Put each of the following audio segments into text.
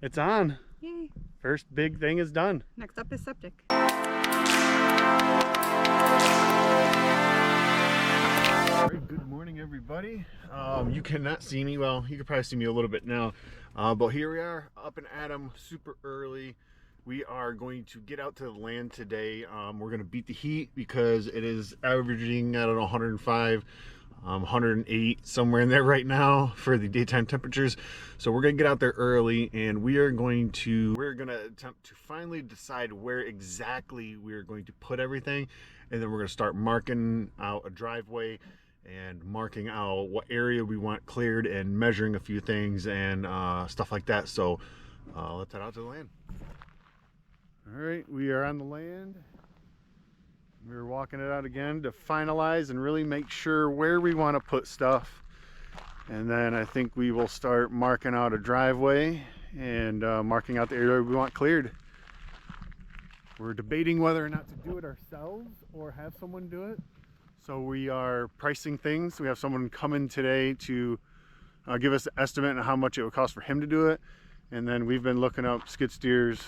It's on. Yay. First big thing is done. Next up is septic. All right, good morning, everybody. You cannot see me. Well, you can probably see me a little bit now. But here we are up in Adam, super early. We are going to get out to the land today. We're going to beat the heat because it is averaging, I don't know, 105. 108 somewhere in there right now for the daytime temperatures. So we're gonna get out there early, and we're gonna attempt to finally decide where exactly we're going to put everything, and then we're gonna start marking out a driveway and marking out what area we want cleared and measuring a few things and stuff like that. So let's head out to the land. All right, we are on the land. We're walking it out again to finalize and really make sure where we want to put stuff. And then I think we will start marking out a driveway and marking out the area we want cleared. We're debating whether or not to do it ourselves or have someone do it. So we are pricing things. We have someone come in today to give us an estimate on how much it would cost for him to do it. And then we've been looking up skid steers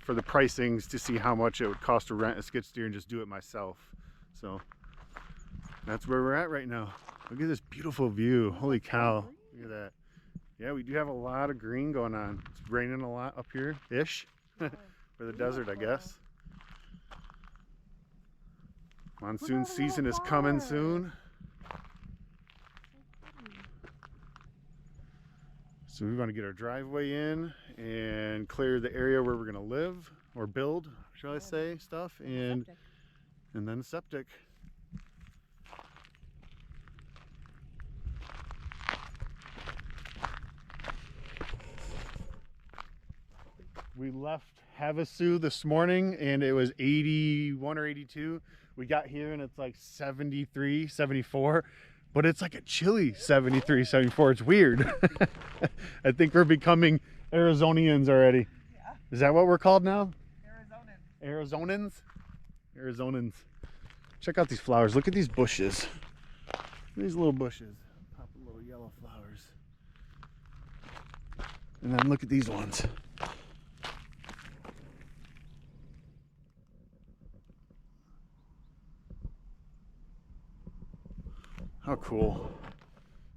for the pricings to see how much it would cost to rent a skid steer and just do it myself. So that's where we're at right now. Look at this beautiful view. Holy cow. Look at that. Yeah, we do have a lot of green going on. It's raining a lot up here ish for the desert, I guess. Monsoon season is coming soon. So we want to get our driveway in and clear the area where we're going to live or build, shall I say, stuff, and then septic. We left Havasu this morning and it was 81 or 82. We got here and it's like 73, 74. But it's like a chilly 73, 74. It's weird. I think we're becoming Arizonians already. Yeah. Is that what we're called now? Arizonans? Arizonans. Check out these flowers. Look at these bushes. These little bushes. Popping little yellow flowers. And then look at these ones. How cool.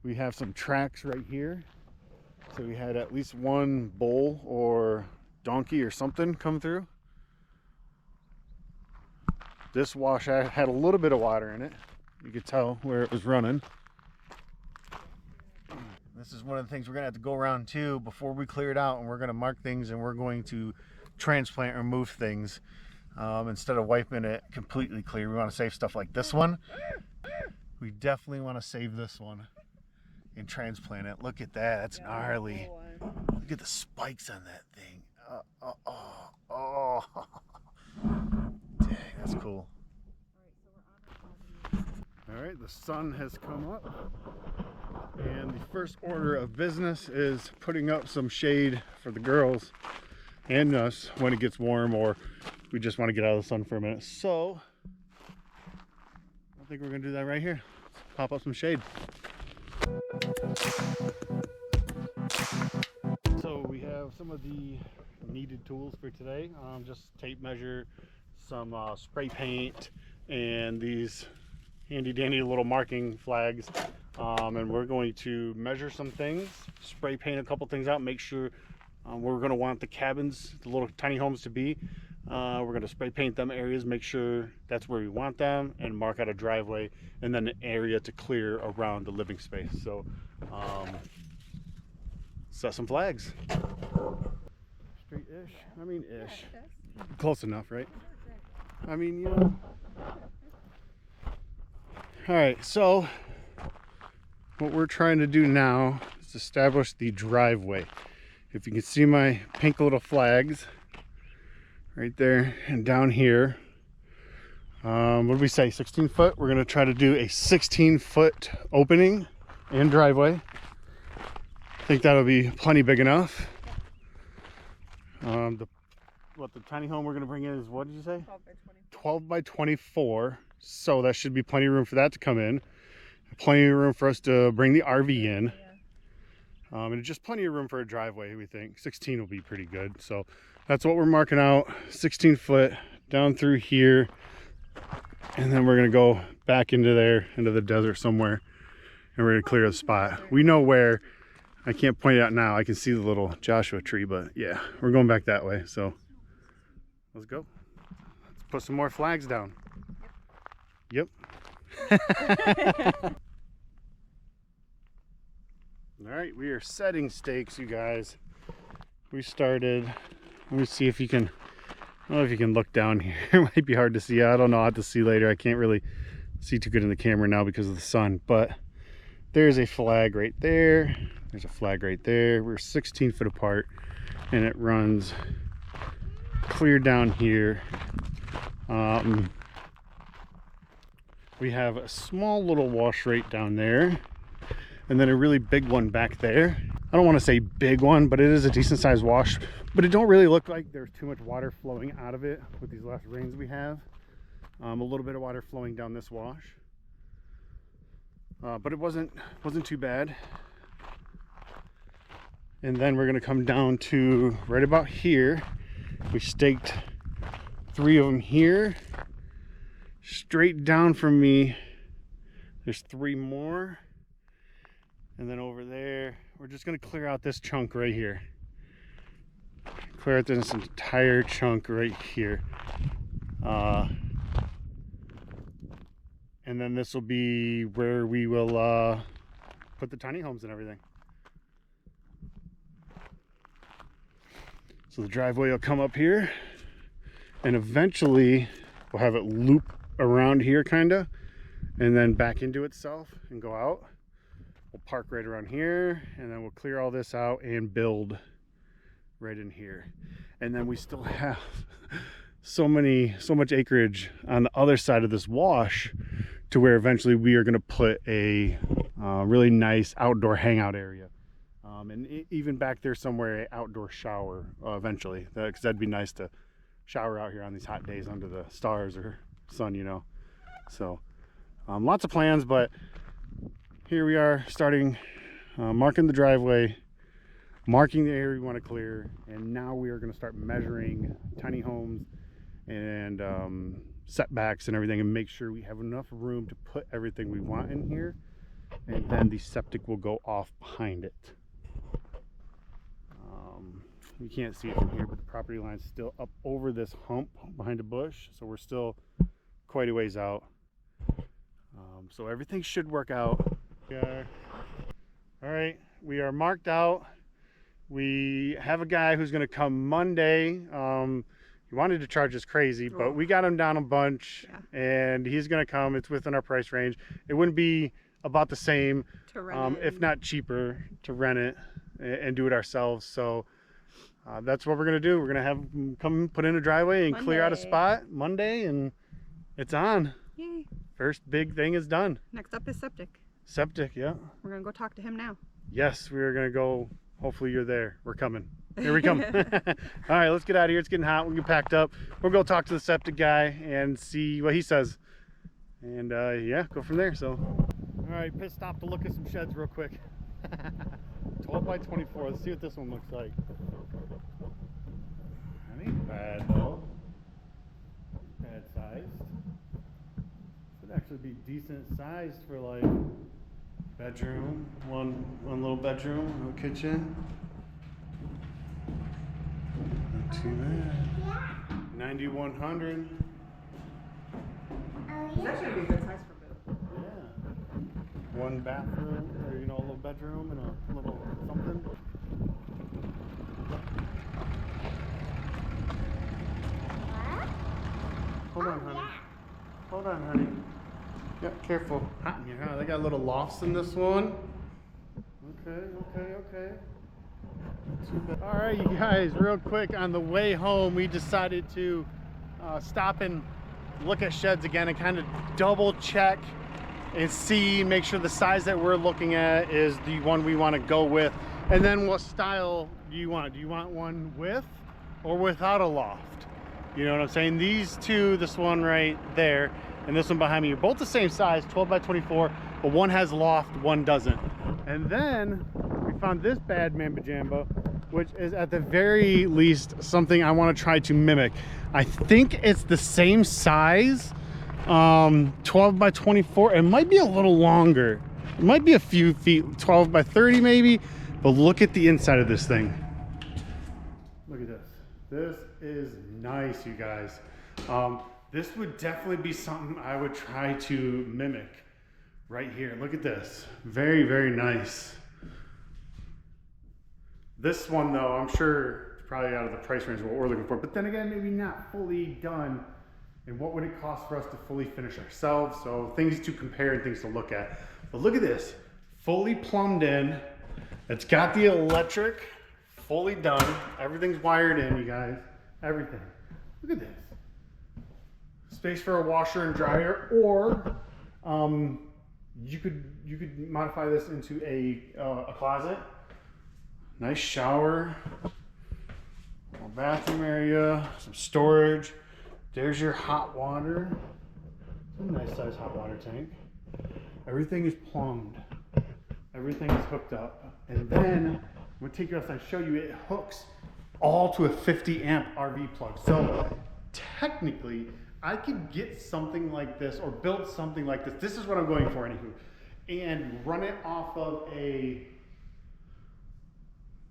We have some tracks right here. So we had at least one bull or donkey or something come through. This wash had a little bit of water in it. You could tell where it was running. This is one of the things we're gonna have to go around too before we clear it out, and we're gonna mark things and we're going to transplant or move things. Instead of wiping it completely clear, we want to save stuff like this one. We definitely want to save this one and transplant it. Look at that. That's gnarly. Look at the spikes on that thing. Oh. Dang, that's cool. All right, the sun has come up. And the first order of business is putting up some shade for the girls and us when it gets warm, or we just want to get out of the sun for a minute. So I think we're going to do that right here. Pop up some shade. So we have some of the needed tools for today. Just tape measure, some spray paint, and these handy dandy little marking flags. And we're going to measure some things, spray paint a couple things out, make sure we're going to want the cabins, the little tiny homes to be. We're going to spray paint them areas, make sure that's where we want them, and mark out a driveway and then an area to clear around the living space. So set some flags. Straight-ish? I mean ish. Close enough, right? I mean, you know. Alright, so what we're trying to do now is establish the driveway. If you can see my pink little flags right there and down here. What did we say, 16 foot? We're gonna try to do a 16-foot opening and driveway. I think that'll be plenty big enough. The tiny home we're gonna bring in is, what did you say? 12 by 24. So that should be plenty of room for that to come in. Plenty of room for us to bring the RV in. And it's just plenty of room for a driveway, we think. 16 will be pretty good. So that's what we're marking out, 16 foot down through here. And then we're gonna go back into there, into the desert somewhere, and we're gonna clear the spot. We know where. I can't point it out now. I can see the little Joshua tree, but yeah, we're going back that way. So let's go. Let's put some more flags down. Yep. All right, we are setting stakes, you guys. We started, let me see if you can, I don't know if you can look down here. It might be hard to see. I don't know. I'll have to see later. I can't really see too good in the camera now because of the sun, but there's a flag right there. There's a flag right there. We're 16 foot apart, and it runs clear down here. We have a small little wash right down there, and then a really big one back there. I don't want to say big one, but it is a decent sized wash, but it don't really look like there's too much water flowing out of it with these last rains we have. A little bit of water flowing down this wash, but it wasn't too bad. And then we're going to come down to right about here. We staked 3 of them here. Straight down from me, there's 3 more. And then over there, we're just going to clear out this chunk right here. Clear out this entire chunk right here. And then this will be where we will put the tiny homes and everything. So the driveway will come up here, and eventually we'll have it loop around here kinda, and then back into itself and go out. We'll park right around here, and then we'll clear all this out and build right in here. And then we still have so much acreage on the other side of this wash to where eventually we are gonna put a really nice outdoor hangout area. And even back there somewhere, an outdoor shower eventually, because that'd be nice to shower out here on these hot days under the stars or sun, you know. So lots of plans, but here we are starting, marking the driveway, marking the area we want to clear, and now we are going to start measuring tiny homes and setbacks and everything, and make sure we have enough room to put everything we want in here, and then the septic will go off behind it. You can't see it from here, but the property line is still up over this hump behind a bush, so we're still quite a ways out. So everything should work out. All right, we are marked out. We have a guy who's going to come Monday. He wanted to charge us crazy, but we got him down a bunch, and he's going to come. It's within our price range. It wouldn't be about the same, if not cheaper, to rent it and do it ourselves. So that's what we're going to do. We're going to have him come put in a driveway and clear out a spot Monday, and it's on. Yay. First big thing is done. Next up is septic. Septic, yeah. We're going to go talk to him now. Yes, we are going to go. Hopefully you're there. We're coming. Here we come. All right, let's get out of here. It's getting hot. We'll get packed up. We'll go talk to the septic guy and see what he says. And yeah, go from there. So, all right, pit stop to look at some sheds real quick. 12 by 24. Let's see what this one looks like. That ain't bad though. Bad sized. Should actually be decent sized for like bedroom. One little bedroom, no kitchen. Not too bad. 9100. That should be a good size for Bill. Yeah. One bathroom, or a little bedroom and a little something. Hold on, honey. Hold on, honey. Yeah, careful. Hot in here, huh? They got little lofts in this one. Okay. All right, you guys, real quick, on the way home, we decided to stop and look at sheds again and kind of double check and see, make sure the size that we're looking at is the one we want to go with. And then what style do you want? Do you want one with or without a loft? You know what I'm saying? These two, this one right there and this one behind me, are both the same size, 12 by 24, but one has loft, one doesn't. And then we found this bad Mamba Jamba, which is at the very least something I want to try to mimic. I think it's the same size, 12 by 24. It might be a little longer. It might be a few feet, 12 by 30 maybe, but look at the inside of this thing. Look at this. This is nice, you guys. This would definitely be something I would try to mimic right here. Look at this. Very, very nice. This one though, I'm sure it's probably out of the price range of what we're looking for, but then again, maybe not fully done. And what would it cost for us to fully finish ourselves? So things to compare and things to look at. But look at this, fully plumbed in. It's got the electric, fully done. Everything's wired in, you guys, everything. Look at this. Space for a washer and dryer, or you could modify this into a closet. Nice shower, a bathroom area, some storage. There's your hot water. It's a nice size hot water tank. Everything is plumbed. Everything is hooked up. And then I'm gonna take you outside and show you it hooks all to a 50 amp RV plug. So technically, I could get something like this or build something like this. This is what I'm going for anywho. And run it off of a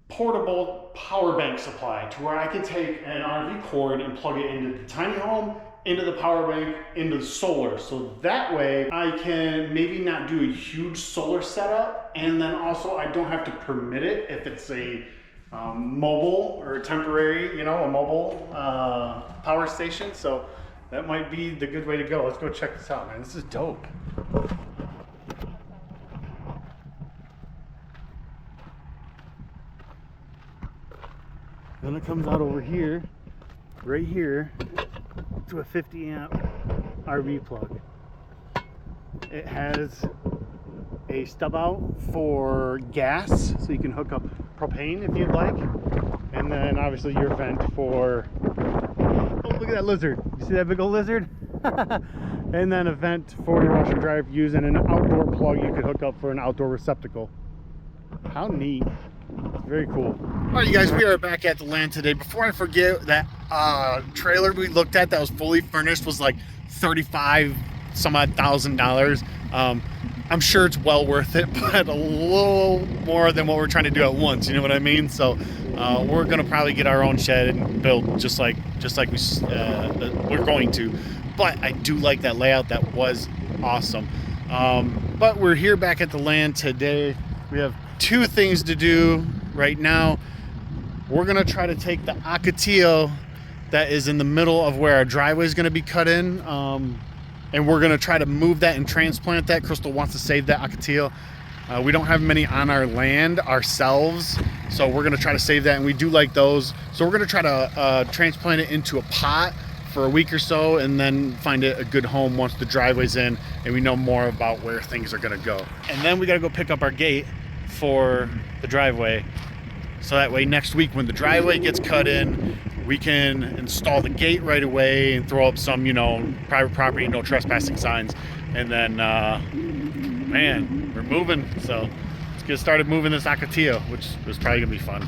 portable power bank supply to where I can take an RV cord and plug it into the tiny home, into the power bank, into the solar. So that way I can maybe not do a huge solar setup, and then also I don't have to permit it if it's a mobile or a temporary, you know, a mobile power station. So that might be the good way to go. Let's go check this out, man. This is dope. Then it comes out over here, right here, to a 50 amp RV plug. It has a stub out for gas, so you can hook up propane if you'd like. And then obviously your vent for, oh, look at that lizard. You see that big old lizard? And then a vent for your washer and dryer using an outdoor plug you could hook up for an outdoor receptacle. How neat. Very cool. All right, you guys, we are back at the land today. Before I forget, that trailer we looked at that was fully furnished was like $35 some odd $1,000. I'm sure it's well worth it, but a little more than what we're trying to do at once, you know what I mean? So we're gonna probably get our own shed and build just like we're going to. But I do like that layout. That was awesome. But we're here back at the land today. We have two things to do right now. We're gonna try to take the Ocotillo that is in the middle of where our driveway is gonna be cut in, and we're gonna try to move that and transplant that. Crystal wants to save that Ocotillo. We don't have many on our land ourselves, so we're gonna try to save that, and we do like those. So we're gonna try to transplant it into a pot for a week or so, and then find it a good home once the driveway's in and we know more about where things are gonna go. And then we gotta go pick up our gate for the driveway, so that way next week when the driveway gets cut in, we can install the gate right away and throw up some, you know, private property, no trespassing signs. And then man, we're moving, so let's get started moving this Ocotillo, which is probably gonna be fun.